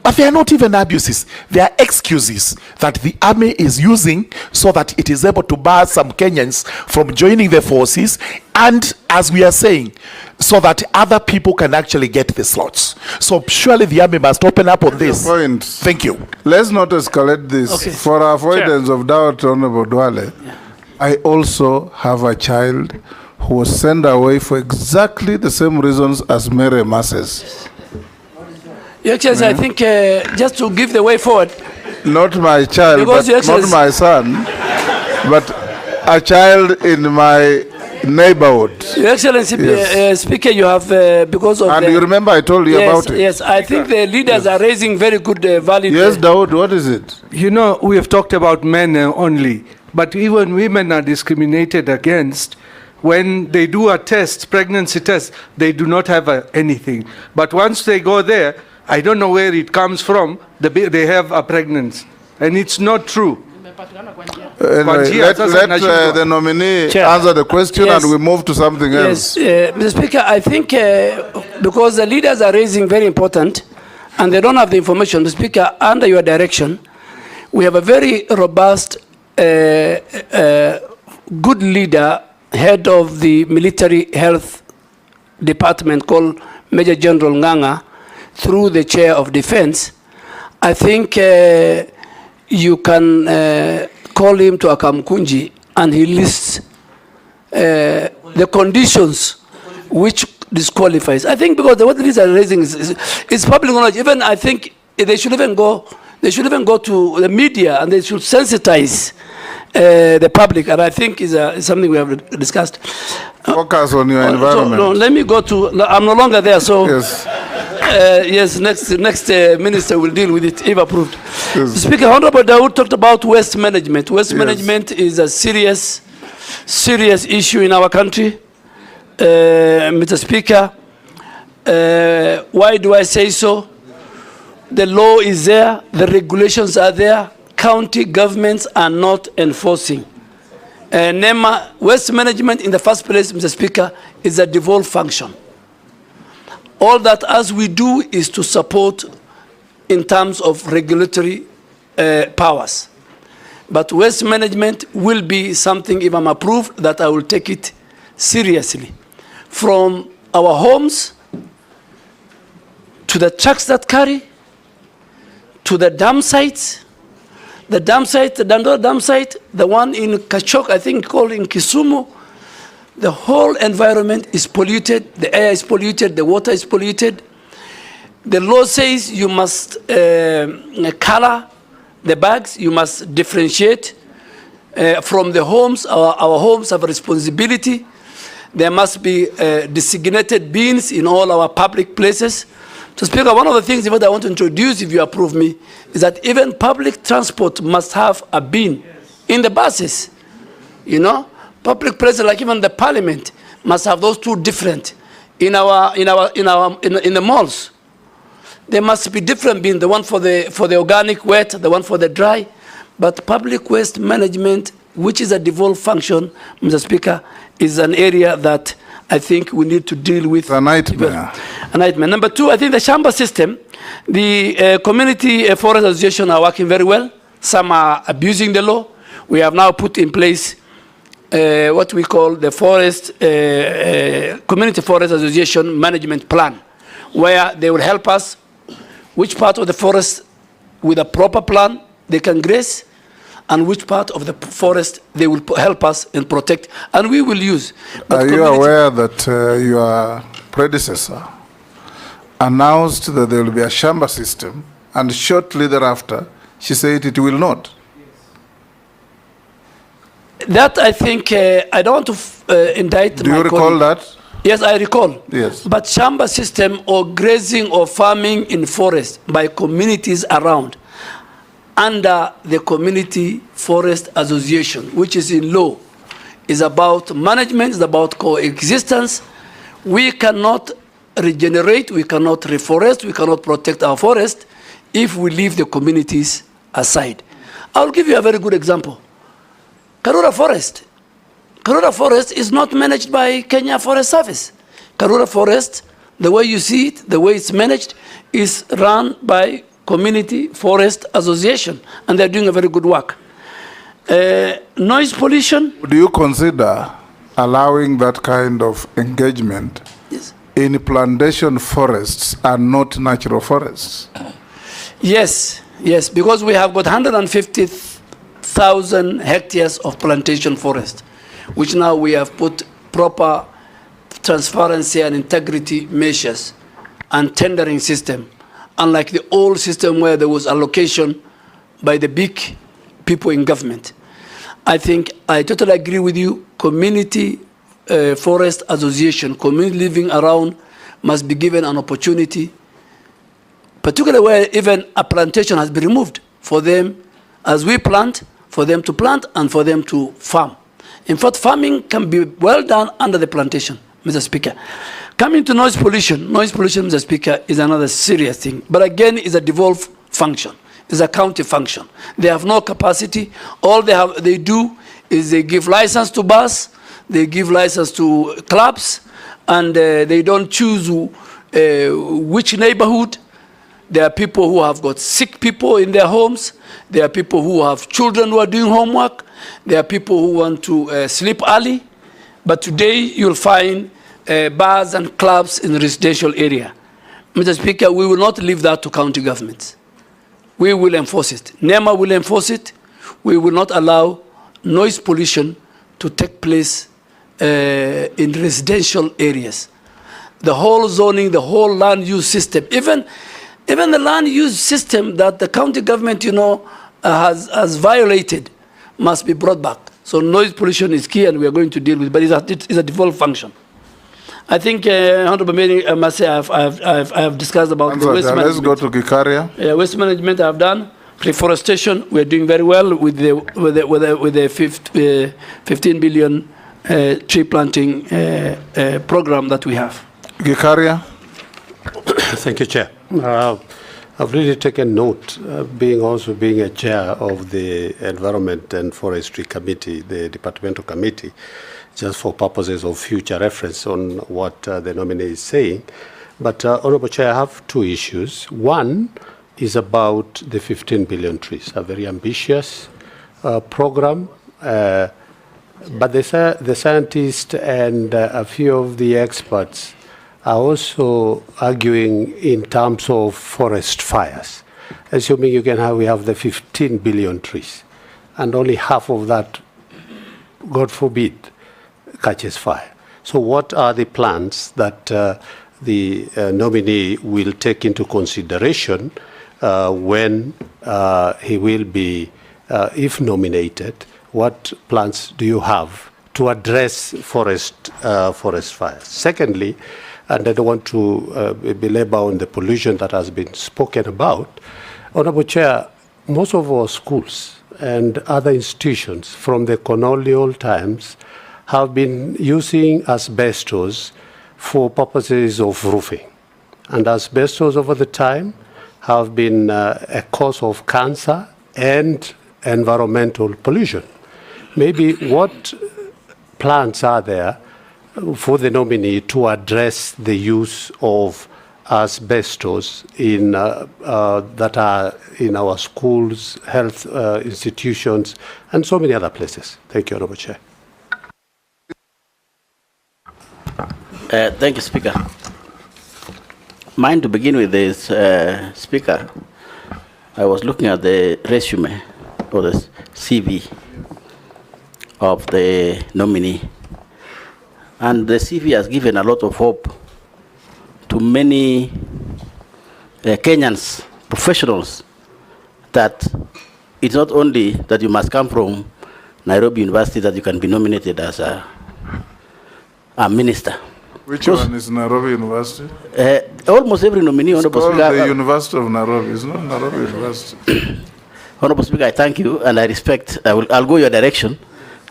But they are not even abuses. They are excuses that the army is using so that it is able to bar some Kenyans from joining the forces, and, as we are saying, so that other people can actually get the slots. So surely the army must open up on this. Point. Thank you. Let's not escalate this. Okay. For avoidance of doubt, Honorable Duale, I also have a child who was sent away for exactly the same reasons as Mary Mases. Your Excellency, I think just to give the way forward. Not my child, Because but not my son, but a child in my neighborhood. Your Excellency, Yes. Speaker, you have, because of And the, you remember I told you yes, about it. yes, I think the leaders are raising very good valid. Yes, Dawood, what is it? You know, we have talked about men only, but even women are discriminated against. When they do a test, pregnancy test, they do not have anything. But once they go there, I don't know where it comes from, they have a pregnancy. And it's not true. Anyway, let the nominee answer the question, Yes. and we move to something else. Yes, Mr. Speaker, I think because the leaders are raising very important and they don't have the information, Mr. Speaker, under your direction, we have a very robust, good leader, head of the military health department called Major General Nganga, through the chair of defense. I think you can call him to Akamkunji and he lists the conditions which disqualifies. I think because what these are raising is public knowledge. Even I think they should even go to the media and they should sensitize the public. And I think is something we have discussed. Focus on your environment. No, let me go to. I'm no longer there, so Yes. yes. Next minister will deal with it if approved. Yes. Speaker, Honorable Dawood talked about waste management. Waste management is a serious issue in our country. Mr. Speaker, why do I say so? The law is there, the regulations are there, county governments are not enforcing. NEMA, waste management in the first place, Mr. Speaker, is a devolved function. All that as we do is to support in terms of regulatory powers. But waste management will be something, if I'm approved, that I will take it seriously. From our homes, to the trucks that carry, to the dam sites, the Dandora dam site, the one in Kachok, I think called in Kisumu, the whole environment is polluted, the air is polluted, the water is polluted. The law says you must color the bags, you must differentiate from the homes. Our homes have a responsibility. There must be designated bins in all our public places. So, Speaker, one of the things that I want to introduce, if you approve me, is that even public transport must have a bin in the buses. You know, public places like even the parliament must have those two different. In the malls, there must be different bins. The one for the organic wet, the one for the dry. But public waste management, which is a devolved function, Mr. Speaker, is an area that I think we need to deal with. A nightmare. A nightmare. Number two, I think the Shamba system, the community forest association are working very well. Some are abusing the law. We have now put in place what we call the community forest association management plan, where they will help us which part of the forest with a proper plan they can graze, and which part of the forest they will help us and protect, and we will use. But are you aware that your predecessor announced that there will be a Shamba system, and shortly thereafter, she said it will not? That I think, I don't want to indict my Do you recall colleague. that? Yes, I recall. Yes. But Shamba system or grazing or farming in forest by communities around, under the Community Forest Association, which is in law, is about management, is about coexistence. We cannot regenerate, we cannot reforest, we cannot protect our forest if we leave the communities aside. I'll give you a very good example. Karura Forest. Karura Forest is not managed by Kenya Forest Service. Karura Forest, the way you see it, the way it's managed, is run by Community Forest Association, and they're doing a very good work. Noise pollution. Do you consider allowing that kind of engagement in plantation forests and not natural forests? Yes, yes, because we have got 150,000 hectares of plantation forest, which now we have put proper transparency and integrity measures and tendering system. unlike the old system where there was allocation by the big people in government. I think I totally agree with you. Community forest association, community living around must be given an opportunity, particularly where even a plantation has been removed, for them, as we plant, for them to plant and for them to farm. In fact, farming can be well done under the plantation, Mr. Speaker. Coming to noise pollution, Mr. Speaker, is another serious thing. But again, it's a devolved function. It's a county function. They have no capacity. All they do is they give license to bus, they give license to clubs, and they don't choose which neighborhood. There are people who have got sick people in their homes. There are people who have children who are doing homework. There are people who want to sleep early. But today you'll find bars and clubs in the residential area. Mr. Speaker, we will not leave that to county governments. We will enforce it. NEMA will enforce it. We will not allow noise pollution to take place in residential areas. The whole zoning, the whole land use system, even the land use system that the county government, has violated, must be brought back. So noise pollution is key, and we are going to deal with it, but it's a default function. I think, Honorable Mayor, I must say I have discussed about the waste management. Let's go to Gikaria. Waste management I have done. Reforestation, we're doing very well with the 15 billion tree planting program that we have. Gikaria. Thank you, Chair. I've really taken note, being a chair of the Environment and Forestry Committee, the departmental committee, just for purposes of future reference on what the nominee is saying. But, Honourable Chair, I have two issues. One is about the 15 billion trees, a very ambitious program. But the scientists and a few of the experts are also arguing in terms of forest fires. Assuming we have the 15 billion trees, and only half of that, God forbid, catches fire. So what are the plans that the nominee will take into consideration when he will be, if nominated? What plans do you have to address forest fires? Secondly, and I don't want to belabor on the pollution that has been spoken about, Honourable Chair, most of our schools and other institutions from the colonial times have been using asbestos for purposes of roofing. And asbestos over the time have been a cause of cancer and environmental pollution. Maybe what plans are there for the nominee to address the use of asbestos that are in our schools, health institutions, and so many other places? Thank you, Honourable Chair. Thank you, Speaker. Mine to begin with is, Speaker, I was looking at the resume or the CV of the nominee. And the CV has given a lot of hope to many Kenyans, professionals, that it's not only that you must come from Nairobi University that you can be nominated as a minister. Which one is Nairobi University? Almost every nominee, Honourable Speaker. It's called the University of Nairobi, it's not Nairobi University. Honourable Speaker, I thank you and I respect, I'll go your direction,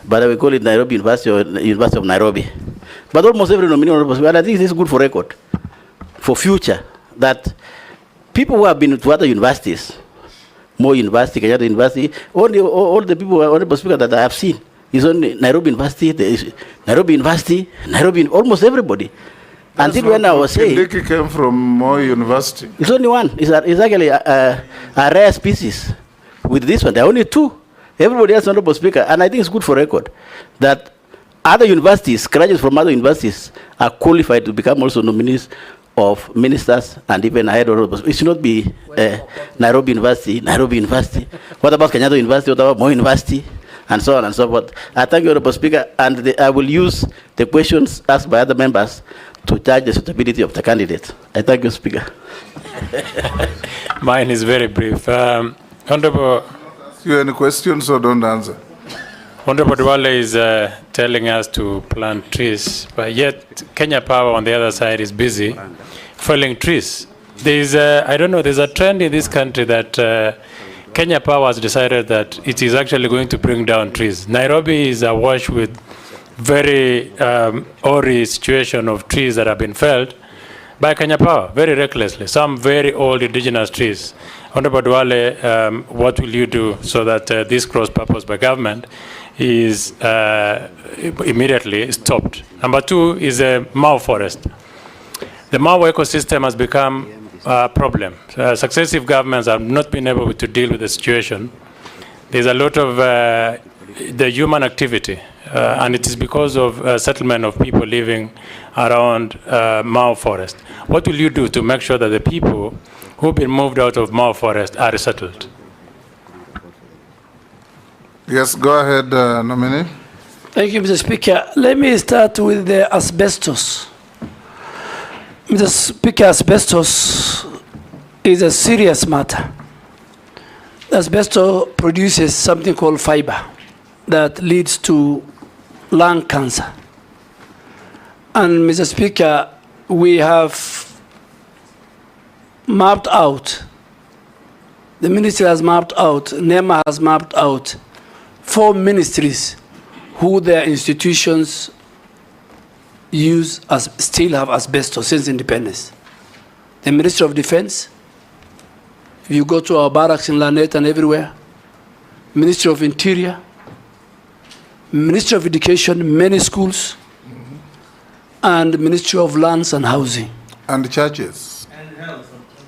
but I will call it Nairobi University or University of Nairobi. But almost every nominee, Honourable Speaker, and I think this is good for record, for future, that people who have been to other universities, Moi University, Kenyatta University, all the people, Honourable Speaker, that I have seen, is only Nairobi University, Nairobi, almost everybody. That's until when I was saying... Kindiki came from Moi University. It's only one. It's actually a rare species. With this one, there are only two. Everybody else, Honourable Speaker, and I think it's good for record, that other universities, graduates from other universities, are qualified to become also nominees of ministers and even ahead of... It should not be Nairobi University. What about Kenyatta University? What about Moi University? And so on and so forth. I thank you, Honourable Speaker, and I will use the questions asked by other members to judge the suitability of the candidate. I thank you, Speaker. Mine is very brief. Honorable, you any questions or don't answer? Honorable Duale is telling us to plant trees, but yet Kenya Power on the other side is busy felling trees. There's there's a trend in this country that Kenya Power has decided that it is actually going to bring down trees. Nairobi is awash with very hoary situation of trees that have been felled by Kenya Power, very recklessly. Some very old indigenous trees. Honorable Duale, what will you do so that this cross-purpose by government is immediately stopped? Number two is the Mau forest. The Mau ecosystem has become a problem. Successive governments have not been able to deal with the situation. There's a lot of the human activity, and it is because of settlement of people living around Mau forest. What will you do to make sure that the people who've been moved out of Mau forest are resettled? Yes, go ahead, nominee. Thank you, Mr. Speaker. Let me start with the asbestos. Mr. Speaker, asbestos is a serious matter. Asbestos produces something called fiber that leads to lung cancer. And Mr. Speaker, we have mapped out, the ministry has mapped out, NEMA has mapped out 4 ministries who their institutions still have asbestos since independence. The Ministry of Defense, if you go to our barracks in Lanet and everywhere, Ministry of Interior, Ministry of Education, many schools, and Ministry of Lands and Housing. And churches.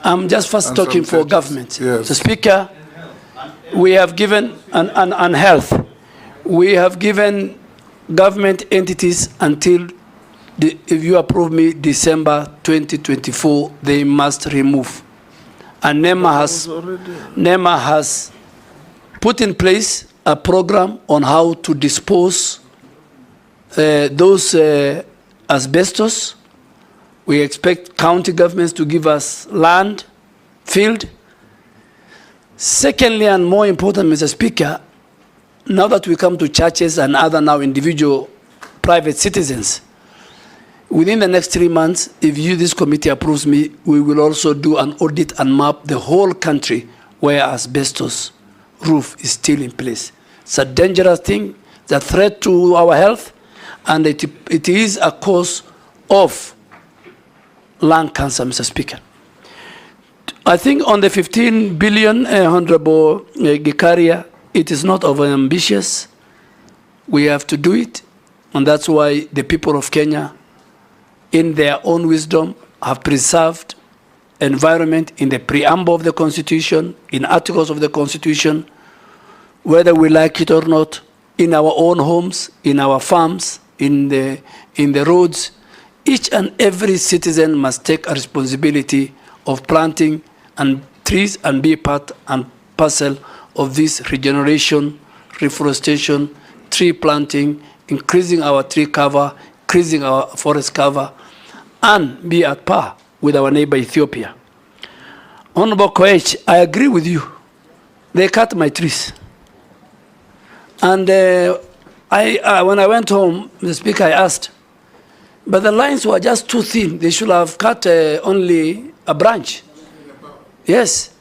I'm just first talking for government. Yes. So Speaker, we have given, and health, we have given government entities until, if you approve me, December 2024, they must remove. And NEMA has put in place a program on how to dispose those asbestos. We expect county governments to give us land, field. Secondly, and more important, Mr. Speaker, now that we come to churches and other now individual private citizens, within the next 3 months, if this committee approves me, we will also do an audit and map the whole country where asbestos roof is still in place. It's a dangerous thing, it's a threat to our health, and it is a cause of lung cancer, Mr. Speaker. I think on the 15 billion, Honorable Gikaria, it is not over-ambitious. We have to do it, and that's why the people of Kenya, in their own wisdom, have preserved environment in the preamble of the Constitution, in articles of the Constitution, whether we like it or not, in our own homes, in our farms, in the roads. Each and every citizen must take a responsibility of planting and trees and be part and parcel of this regeneration, reforestation, tree planting, increasing our tree cover, increasing our forest cover, and be at par with our neighbor Ethiopia. Honorable Koech, I agree with you. They cut my trees. And when I went home, the Speaker, I asked, but the lines were just too thin. They should have cut only a branch. Yes.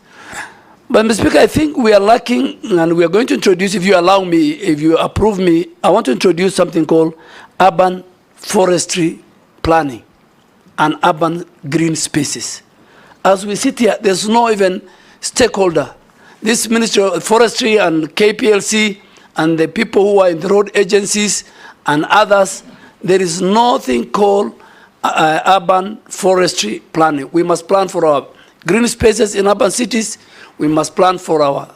But Mr. Speaker, I think we are lacking, and we are going to introduce, if you allow me, if you approve me, I want to introduce something called urban forestry planning and urban green spaces. As we sit here, there's no even stakeholder. This Ministry of Forestry and KPLC and the people who are in the road agencies and others, there is nothing called urban forestry planning. We must plan for our green spaces in urban cities. We must plan for our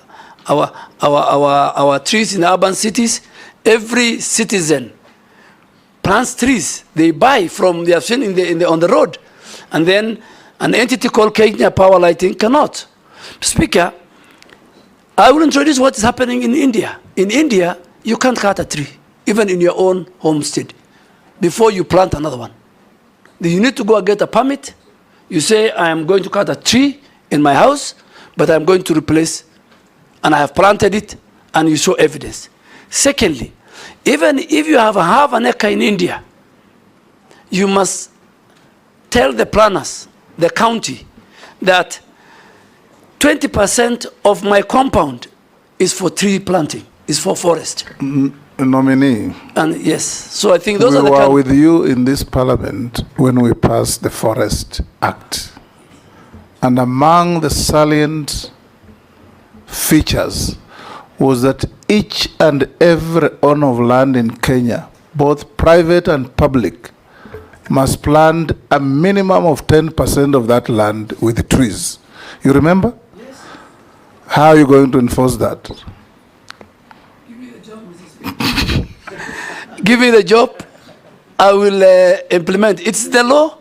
trees in urban cities. Every citizen plants trees. They buy from, they have seen on the road. And then an entity called Kenya Power Lighting cannot. Speaker, I will introduce what is happening in India. In India, you can't cut a tree, even in your own homestead, before you plant another one. You need to go and get a permit. You say, I am going to cut a tree in my house, but I'm going to replace, and I have planted it, and you show evidence. Secondly, even if you have half an acre in India, you must tell the planners, the county, that 20% of my compound is for tree planting, is for forest. Nominee. And yes, so I think those we are the were with you in this parliament when we passed the Forest Act. And among the salient features was that each and every owner of land in Kenya, both private and public, must plant a minimum of 10% of that land with trees. You remember? Yes. How are you going to enforce that? Give me the job, I will implement. It's the law.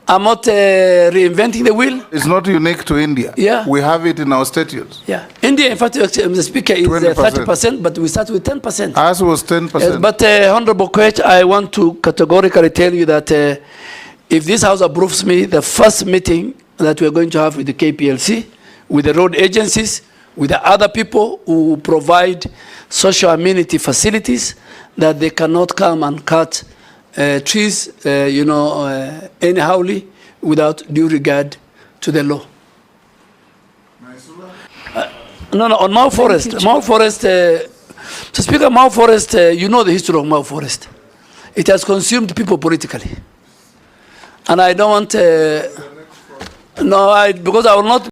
I'm not reinventing the wheel. It's not unique to India. Yeah. We have it in our statutes. Yeah. India, in fact, the speaker is 30%, but we start with 10%. Ours was 10%. Yes, but Honorable Koech, I want to categorically tell you that if this House approves me, the first meeting that we're going to have with the KPLC, with the road agencies, with the other people who provide social amenity facilities, that they cannot come and cut trees, anyhowly, without due regard to the law. No, on Mau Forest. Mau Forest, to speak of Mau Forest, you know the history of Mau Forest. It has consumed people politically. And I don't want, because I will not